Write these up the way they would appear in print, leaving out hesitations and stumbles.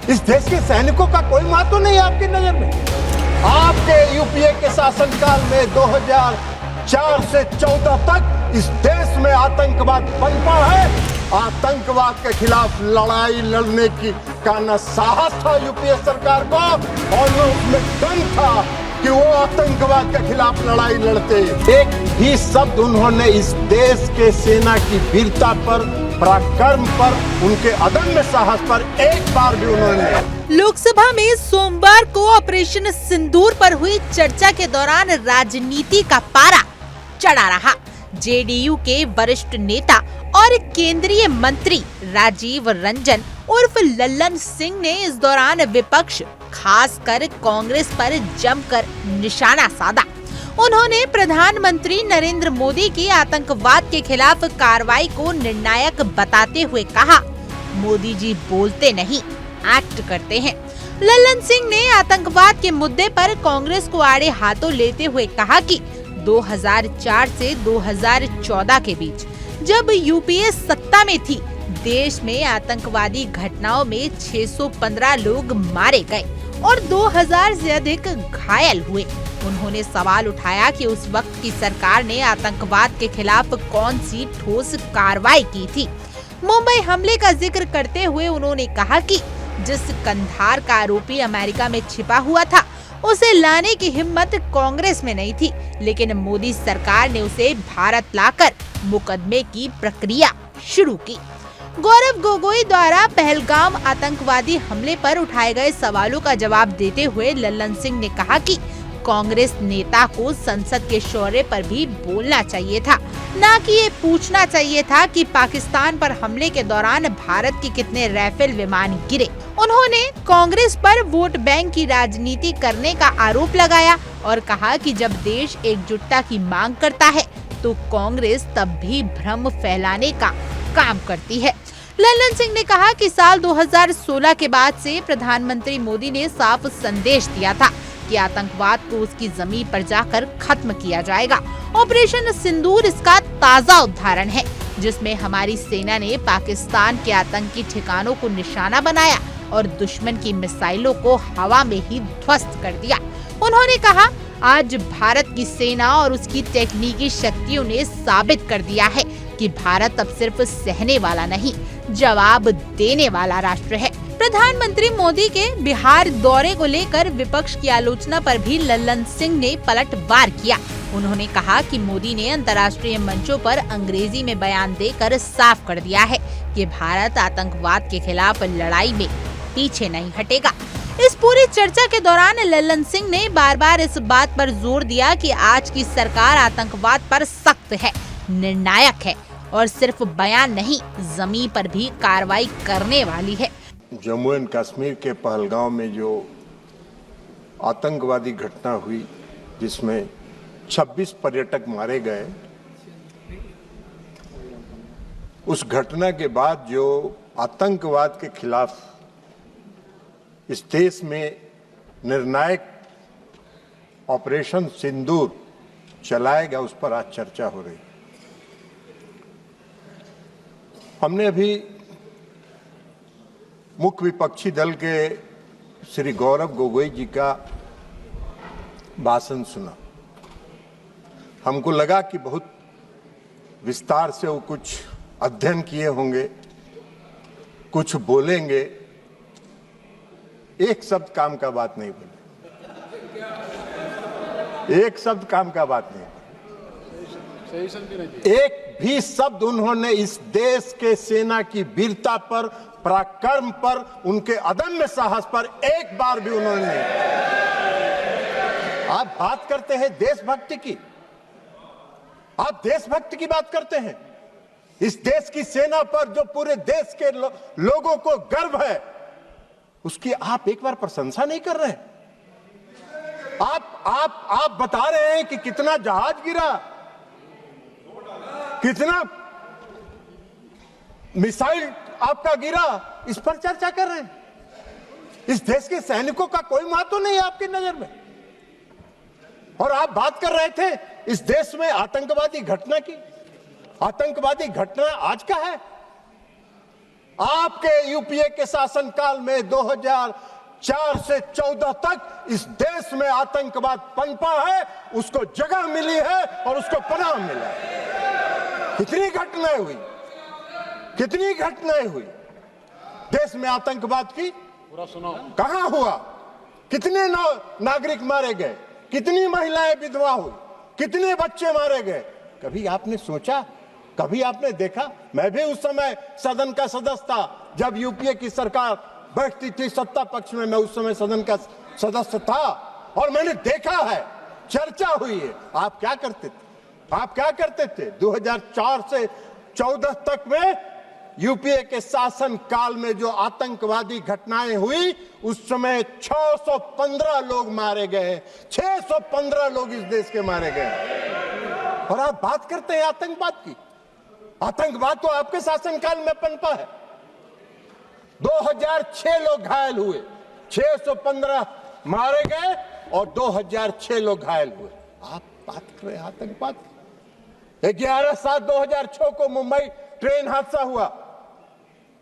इस देश के सैनिकों का कोई महत्व नहीं है आपकी नजर में? आपके यूपीए के शासनकाल में 2004 से 14 तक इस देश में आतंकवाद पनपा है। आतंकवाद के खिलाफ लड़ाई लड़ने का न साहस था यूपीए सरकार को और न उसमें दम था कि वो आतंकवाद के खिलाफ लड़ाई लड़ते। एक भी शब्द उन्होंने इस देश के सेना की वीरता पर, पराक्रम पर, उनके अदम्य साहस पर एक बार भी उन्होंने। लोकसभा में सोमवार को ऑपरेशन सिंदूर पर हुई चर्चा के दौरान राजनीति का पारा चढ़ा रहा। जेडीयू के वरिष्ठ नेता और केंद्रीय मंत्री राजीव रंजन उर्फ लल्लन सिंह ने इस दौरान विपक्ष, खासकर कांग्रेस पर जमकर निशाना साधा। उन्होंने प्रधानमंत्री नरेंद्र मोदी की आतंकवाद के खिलाफ कार्रवाई को निर्णायक बताते हुए कहा, मोदी जी बोलते नहीं, एक्ट करते हैं। लल्लन सिंह ने आतंकवाद के मुद्दे पर कांग्रेस को आड़े हाथों लेते हुए कहा कि 2004 से 2014 के बीच जब यूपीए सत्ता में थी, देश में आतंकवादी घटनाओं में 615 लोग मारे गए और 2000 से अधिक घायल हुए। उन्होंने सवाल उठाया कि उस वक्त की सरकार ने आतंकवाद के खिलाफ कौन सी ठोस कार्रवाई की थी। मुंबई हमले का जिक्र करते हुए उन्होंने कहा कि जिस कंधार का आरोपी अमेरिका में छिपा हुआ था, उसे लाने की हिम्मत कांग्रेस में नहीं थी, लेकिन मोदी सरकार ने उसे भारत लाकर मुकदमे की प्रक्रिया शुरू की। गौरव गोगोई द्वारा पहलगाम आतंकवादी हमले पर उठाए गए सवालों का जवाब देते हुए लल्लन सिंह ने कहा कि कांग्रेस नेता को संसद के शौर्य पर भी बोलना चाहिए था, न कि ये पूछना चाहिए था कि पाकिस्तान पर हमले के दौरान भारत के कितने राफेल विमान गिरे। उन्होंने कांग्रेस पर वोट बैंक की राजनीति करने का आरोप लगाया और कहा कि जब देश एकजुटता की मांग करता है तो कांग्रेस तब भी भ्रम फैलाने का काम करती है। लल्लन सिंह ने कहा कि साल 2016 के बाद से प्रधानमंत्री मोदी ने साफ संदेश दिया था कि आतंकवाद को उसकी जमीन पर जाकर खत्म किया जाएगा। ऑपरेशन सिंदूर इसका ताजा उदाहरण है, जिसमें हमारी सेना ने पाकिस्तान के आतंकी ठिकानों को निशाना बनाया और दुश्मन की मिसाइलों को हवा में ही ध्वस्त कर दिया। उन्होंने कहा, आज भारत की सेना और उसकी तकनीकी शक्तियों ने साबित कर दिया है कि भारत अब सिर्फ सहने वाला नहीं, जवाब देने वाला राष्ट्र है। प्रधानमंत्री मोदी के बिहार दौरे को लेकर विपक्ष की आलोचना पर भी लल्लन सिंह ने पलटवार किया। उन्होंने कहा कि मोदी ने अंतर्राष्ट्रीय मंचों पर अंग्रेजी में बयान देकर साफ कर दिया है कि भारत आतंकवाद के खिलाफ लड़ाई में पीछे नहीं हटेगा। इस पूरी चर्चा के दौरान लल्लन सिंह ने बार बार इस बात पर जोर दिया कि आज की सरकार आतंकवाद पर सख्त है, निर्णायक है और सिर्फ बयान नहीं, जमीन पर भी कार्रवाई करने वाली है। जम्मू एंड कश्मीर के पहलगाम में जो आतंकवादी घटना हुई, जिसमें 26 पर्यटक मारे गए, उस घटना के बाद जो आतंकवाद के खिलाफ इस देश में निर्णायक ऑपरेशन सिंदूर चलाएगा, उस पर आज चर्चा हो रही। हमने अभी मुख्य विपक्षी दल के श्री गौरव गोगोई जी का भाषण सुना। हमको लगा कि बहुत विस्तार से वो कुछ अध्ययन किए होंगे, कुछ बोलेंगे। एक शब्द काम का बात नहीं बोले, एक शब्द काम का बात नहीं। एक भी शब्द उन्होंने इस देश के सेना की वीरता पर, पराक्रम पर, उनके अदम्य साहस पर एक बार भी उन्होंने नहीं। आप बात करते हैं देशभक्ति की, आप देशभक्ति की बात करते हैं। इस देश की सेना पर जो पूरे देश के लोगों को गर्व है, उसकी आप एक बार प्रशंसा नहीं कर रहे हैं। आप बता रहे हैं कि कितना जहाज गिरा, कितना मिसाइल आपका गिरा, इस पर चर्चा कर रहे हैं। इस देश के सैनिकों का कोई महत्व नहीं है आपकी नजर में। और आप बात कर रहे थे इस देश में आतंकवादी घटना की। आतंकवादी घटना आज का है, आपके यूपीए के शासनकाल में 2004 से 14 तक इस देश में आतंकवाद पनपा है, उसको जगह मिली है और उसको पनाह मिला है। कितनी घटनाएं हुई, कितनी घटनाएं हुई देश में आतंकवाद की, पूरा सुनाओ। कहां हुआ, कितने नागरिक मारे गए, कितनी महिलाएं विधवा हुई, कितने बच्चे मारे गए। कभी आपने सोचा, कभी आपने देखा? मैं भी उस समय सदन का सदस्य था जब यूपीए की सरकार बैठती थी सत्ता पक्ष में, मैं उस समय सदन का सदस्य था और मैंने देखा है, चर्चा हुई है। आप क्या करते थे, आप क्या करते थे? 2004 से 14 तक में यूपीए के शासन काल में जो आतंकवादी घटनाएं हुई, उस समय 615 लोग मारे गए, 615 लोग इस देश के मारे गए। और आप बात करते हैं आतंकवाद की। आतंकवाद तो आपके शासनकाल में पनपा है। 2006 लोग घायल हुए, 615 मारे गए और 2006 लोग घायल हुए। आप बात कर रहे हैं आतंकवाद की। 11/7/2006 को मुंबई ट्रेन हादसा हुआ।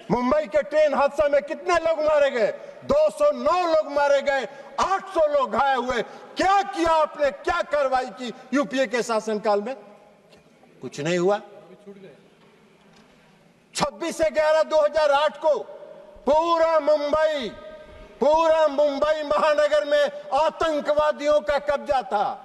मुंबई के ट्रेन हादसा में कितने लोग मारे गए? 209 लोग मारे गए, 800 लोग घायल हुए। क्या किया आपने, क्या कार्रवाई की यूपीए के शासनकाल में? कुछ नहीं हुआ। 26/11/2008 को पूरा मुंबई महानगर में आतंकवादियों का कब्जा था,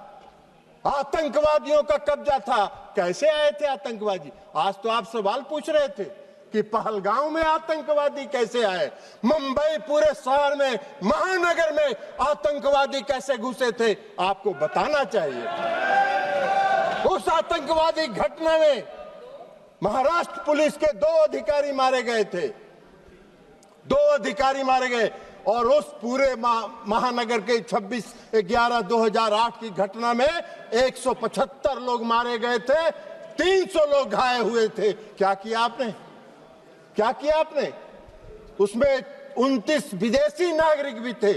आतंकवादियों का कब्जा था। कैसे आए थे आतंकवादी? आज तो आप सवाल पूछ रहे थे कि पहलगांव में आतंकवादी कैसे आए, मुंबई पूरे शहर में, महानगर में आतंकवादी कैसे घुसे थे, आपको बताना चाहिए। उस आतंकवादी घटना में महाराष्ट्र पुलिस के 2 अधिकारी मारे गए थे, 2 अधिकारी मारे गए। और उस पूरे महानगर के 26/11/2008 की घटना में 175 लोग मारे गए थे, 300 लोग घायल हुए थे। क्या किया आपने, क्या किया आपने? उसमें 29 विदेशी नागरिक भी थे,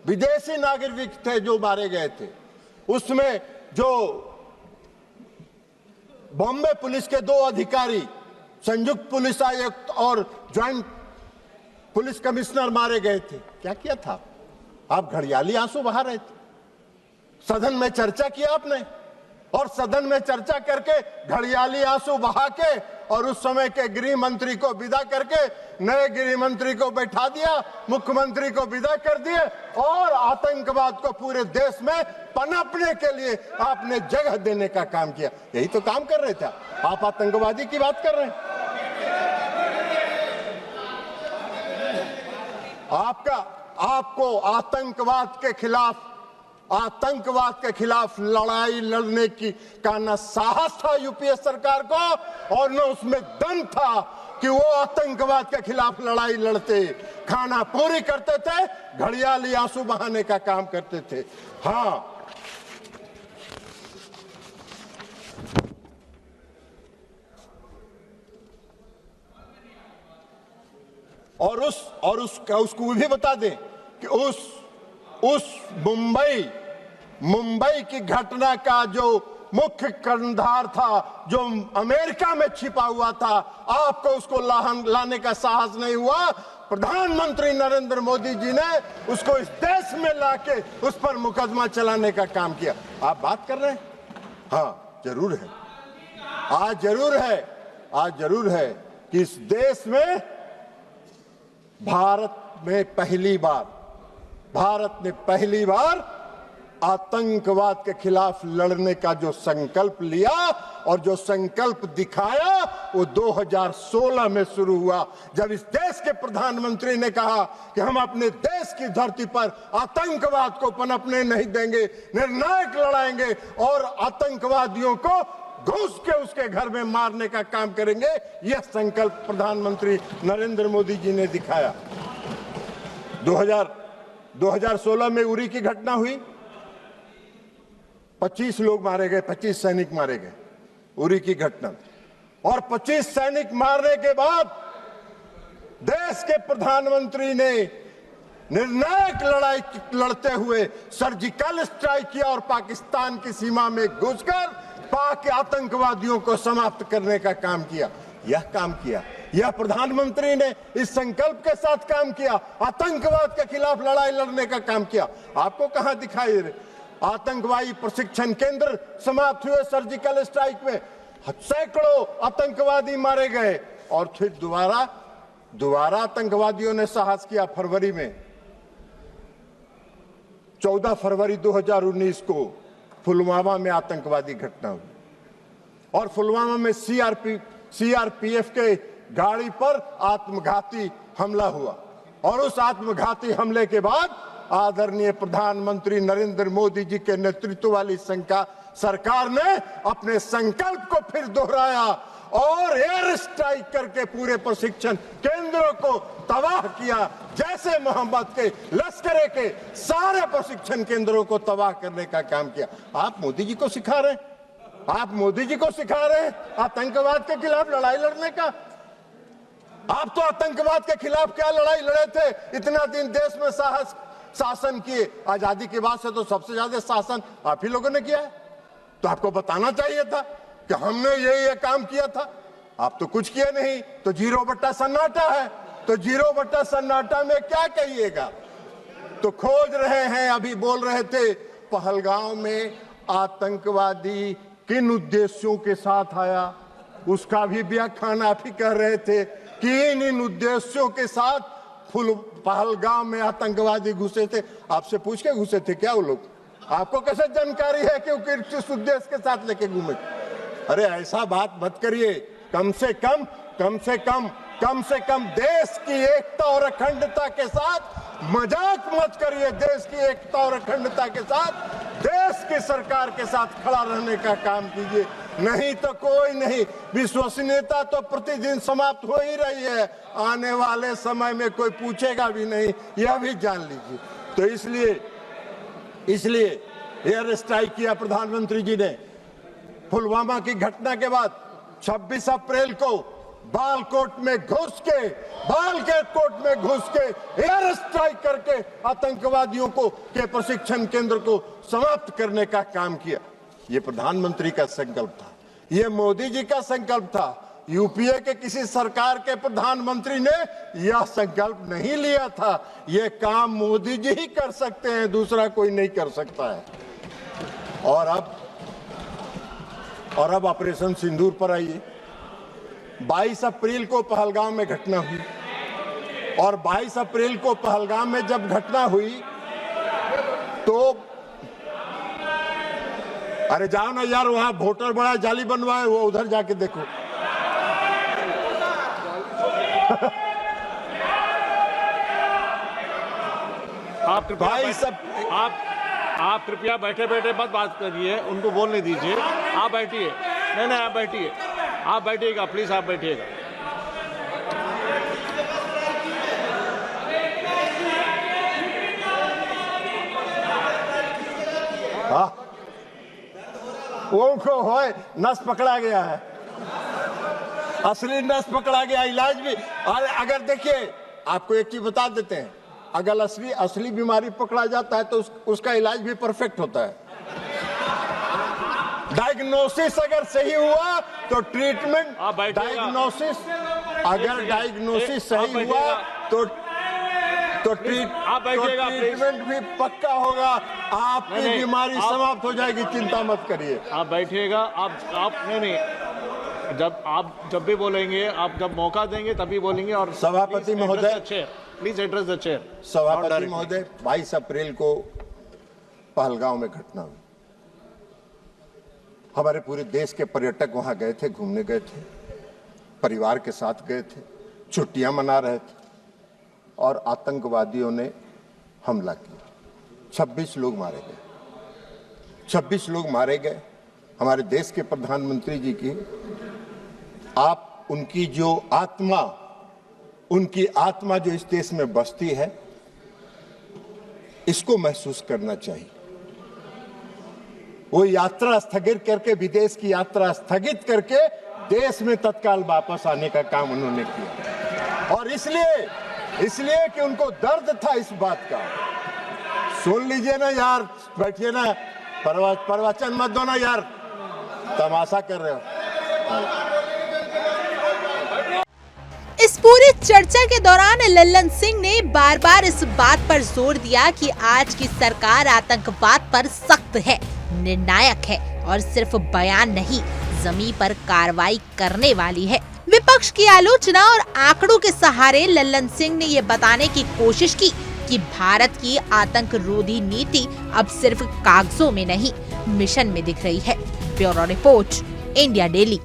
विदेशी नागरिक थे जो मारे गए थे। उसमें जो बॉम्बे पुलिस के 2 अधिकारी, संयुक्त पुलिस आयुक्त और ज्वाइंट पुलिस कमिश्नर मारे गए थे। क्या किया था? आप घड़ियाली आंसू बहा रहे थे। सदन में चर्चा किया आपने, और सदन में चर्चा करके घड़ियाली आंसू बहा के और उस समय के गृह मंत्री को विदा करके नए गृह मंत्री को बैठा दिया, मुख्यमंत्री को विदा कर दिए और आतंकवाद को पूरे देश में पनपने के लिए आपने जगह देने का काम किया। यही तो काम कर रहे थे आप। आतंकवादी की बात कर रहे हैं। आपको आतंकवाद के खिलाफ लड़ाई लड़ने की का न साहस था यूपीए सरकार को, और न उसमें दम था कि वो आतंकवाद के खिलाफ लड़ाई लड़ते, खाना पूरी करते थे, घड़ियाली आंसू बहाने का काम करते थे। हाँ, और उसको भी बता दें कि उस मुंबई की घटना का जो मुख्य कर्णधार था, जो अमेरिका में छिपा हुआ था, आपको उसको लाने का साहस नहीं हुआ। प्रधानमंत्री नरेंद्र मोदी जी ने उसको इस देश में लाके उस पर मुकदमा चलाने का काम किया। आप बात कर रहे हैं? हाँ, जरूर है। आज जरूर है कि इस देश में भारत ने पहली बार आतंकवाद के खिलाफ लड़ने का जो संकल्प लिया और जो संकल्प दिखाया, वो 2016 में शुरू हुआ, जब इस देश के प्रधानमंत्री ने कहा कि हम अपने देश की धरती पर आतंकवाद को पनपने नहीं देंगे, निर्णायक लड़ाएंगे और आतंकवादियों को घुस के उसके घर में मारने का काम करेंगे। यह संकल्प प्रधानमंत्री नरेंद्र मोदी जी ने दिखाया। 2016 में उरी की घटना हुई, 25 लोग मारे गए, 25 सैनिक मारे गए उरी की घटना। और 25 सैनिक मारने के बाद देश के प्रधानमंत्री ने निर्णायक लड़ाई लड़ते हुए सर्जिकल स्ट्राइक किया और पाकिस्तान की सीमा में घुसकर पाक आतंकवादियों को समाप्त करने का काम किया। यह काम किया यह प्रधानमंत्री ने इस संकल्प के साथ काम किया, आतंकवाद के खिलाफ लड़ाई लड़ने का काम किया। आपको कहां दिखाई दे? आतंकवादी प्रशिक्षण केंद्र समाप्त हुए, सर्जिकल स्ट्राइक में सैकड़ों आतंकवादी मारे गए और फिर दोबारा आतंकवादियों ने साहस किया। फरवरी में 14 फरवरी 2019 को पुलवामा में आतंकवादी घटना हुई और पुलवामा में सीआरपीएफ के गाड़ी पर आत्मघाती हमला हुआ और उस आत्मघाती हमले के बाद आदरणीय प्रधानमंत्री नरेंद्र मोदी जी के नेतृत्व वाली सरकार ने अपने संकल्प को फिर दोहराया और एयर स्ट्राइक करके पूरे प्रशिक्षण केंद्रों को तबाह किया। जैसे मोहम्मद के लश्कर के सारे प्रशिक्षण केंद्रों को तबाह करने का काम किया। आप मोदी जी को सिखा रहे हैं, आप मोदी जी को सिखा रहे हैं आतंकवाद के खिलाफ लड़ाई लड़ने का। आप तो आतंकवाद के खिलाफ क्या लड़ाई लड़े थे? इतना दिन देश में शासन किए, आजादी के बाद से तो सबसे ज्यादा शासन आप ही लोगों ने किया है। तो आपको बताना चाहिए था कि हमने ये काम किया था। आप तो कुछ किए नहीं, तो 0 सन्नाटा है। तो 0 सन्नाटा में क्या कहिएगा? तो खोज रहे हैं, अभी बोल रहे थे पहलगांव में आतंकवादी किन उद्देश्यों के साथ आया, उसका भी व्याख्यान आप ही कह रहे थे कि इन उद्देश्यों के साथ पहलगाम में आतंकवादी घुसे थे। आपसे पूछ के घुसे थे क्या वो लोग? आपको कैसे जानकारी है कि वो किस उद्देश्य के साथ लेके घूमे? अरे ऐसा बात मत करिए। कम से कम देश की एकता और अखंडता के साथ मजाक मत करिए। देश की एकता और अखंडता के साथ देश की सरकार के साथ खड़ा रहने का काम कीजिए, नहीं तो कोई नहीं। विश्वसनीयता तो प्रतिदिन समाप्त हो ही रही है, आने वाले समय में कोई पूछेगा भी नहीं, यह भी जान लीजिए। तो इसलिए एयर स्ट्राइक किया प्रधानमंत्री जी ने। पुलवामा की घटना के बाद 26 अप्रैल को बालकोट में घुस के एयर स्ट्राइक करके आतंकवादियों के प्रशिक्षण केंद्र को समाप्त करने का काम किया। ये प्रधानमंत्री का संकल्प था, ये मोदी जी का संकल्प था। यूपीए के किसी सरकार के प्रधानमंत्री ने यह संकल्प नहीं लिया था। यह काम मोदी जी ही कर सकते हैं, दूसरा कोई नहीं कर सकता है। और अब ऑपरेशन सिंदूर पर आइए। 22 अप्रैल को पहलगाम में घटना हुई और 22 अप्रैल को पहलगाम में जब घटना हुई तो अरे जाओ ना यार, वहां वोटर बड़ा जाली बनवाए, वो उधर जाके देखो। आप कृपया बैठे बैठे मत बात करिए, उनको बोलने दीजिए। आप बैठिए, नहीं आप बैठिए, आप बैठिएगा प्लीज, आप बैठिएगा। उनको होए नस पकड़ा गया है, असली नस पकड़ा गया। इलाज भी अगर देखिए, आपको एक चीज बता देते हैं, अगर असली बीमारी पकड़ा जाता है तो उसका इलाज भी परफेक्ट होता है। डायग्नोसिस अगर सही हुआ तो ट्रीटमेंट, डायग्नोसिस सही हुआ तो ट्रीटमेंट भी पक्का होगा। आपकी बीमारी समाप्त हो जाएगी, चिंता मत करिए। आप बैठिएगा। आप नहीं, जब भी बोलेंगे, आप जब मौका देंगे तभी बोलेंगे। और सभापति महोदय, प्लीज एड्रेस द चेयर। सभापति महोदय, 22 अप्रैल को पहलगांव में घटना हुई। हमारे पूरे देश के पर्यटक वहां गए थे, घूमने गए थे, परिवार के साथ गए थे, छुट्टियां मना रहे थे और आतंकवादियों ने हमला किया। 26 लोग मारे गए, 26 लोग मारे गए। हमारे देश के प्रधानमंत्री जी की उनकी आत्मा जो इस देश में बसती है, इसको महसूस करना चाहिए। वो यात्रा स्थगित करके, विदेश की यात्रा स्थगित करके देश में तत्काल वापस आने का काम उन्होंने किया। और इसलिए कि उनको दर्द था इस बात का। सुन लीजिए ना यार, बैठिए ना, प्रवचन मत दो ना यार, तमाशा कर रहे हो। इस पूरी चर्चा के दौरान लल्लन सिंह ने बार बार इस बात पर जोर दिया कि आज की सरकार आतंकवाद पर सख्त है, निर्णायक है और सिर्फ बयान नहीं, जमीन पर कार्रवाई करने वाली है। विपक्ष की आलोचना और आंकड़ों के सहारे लल्लन सिंह ने ये बताने की कोशिश की कि भारत की आतंक रोधी नीति अब सिर्फ कागजों में नहीं, मिशन में दिख रही है। Bureau report, India daily.